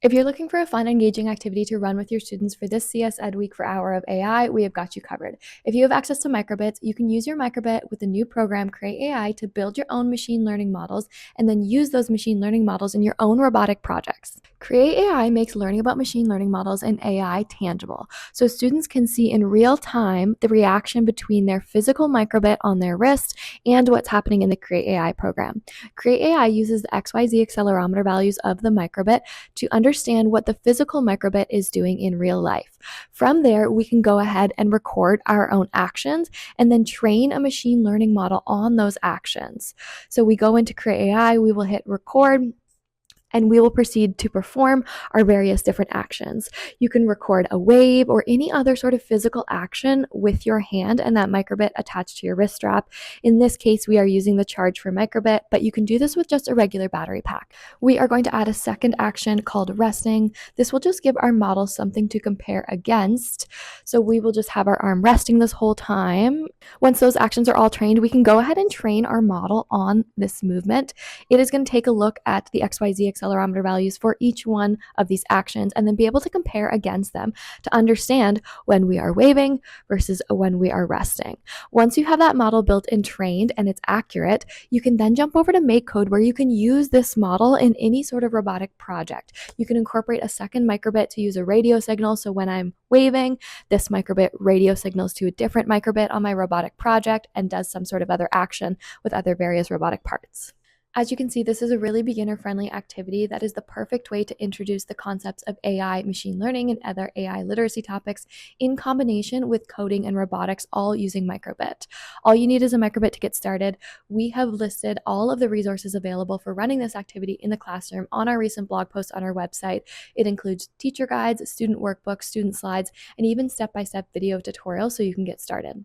If you're looking for a fun, engaging activity to run with your students for this CSEdWeek for Hour of AI, we have got you covered. If you have access to microbits, you can use your microbit with the new program Create AI to build your own machine learning models and then use those machine learning models in your own robotic projects. Create AI makes learning about machine learning models and AI tangible, so students can see in real time the reaction between their physical microbit on their wrist and what's happening in the Create AI program. Create AI uses the XYZ accelerometer values of the microbit to understand what the physical microbit is doing in real life. From there, we can go ahead and record our own actions and then train a machine learning model on those actions. So we go into Create AI, we will hit record, and we will proceed to perform our various different actions. You can record a wave or any other sort of physical action with your hand and that microbit attached to your wrist strap. In this case, we are using the Charge for microbit, but you can do this with just a regular battery pack. We are going to add a second action called resting. This will just give our model something to compare against. So we will just have our arm resting this whole time. Once those actions are all trained, we can go ahead and train our model on this movement. It is going to take a look at the XYZ accelerometer values for each one of these actions and then be able to compare against them to understand when we are waving versus when we are resting. Once you have that model built and trained and it's accurate, you can then jump over to Make Code, where you can use this model in any sort of robotic project. You can incorporate a second microbit to use a radio signal, so when I'm waving, this microbit radio signals to a different microbit on my robotic project and does some sort of other action with other various robotic parts. As you can see, this is a really beginner-friendly activity that is the perfect way to introduce the concepts of AI, machine learning, and other AI literacy topics in combination with coding and robotics, all using microbit. All you need is a microbit to get started. We have listed all of the resources available for running this activity in the classroom on our recent blog post on our website. It includes teacher guides, student workbooks, student slides, and even step-by-step video tutorials so you can get started.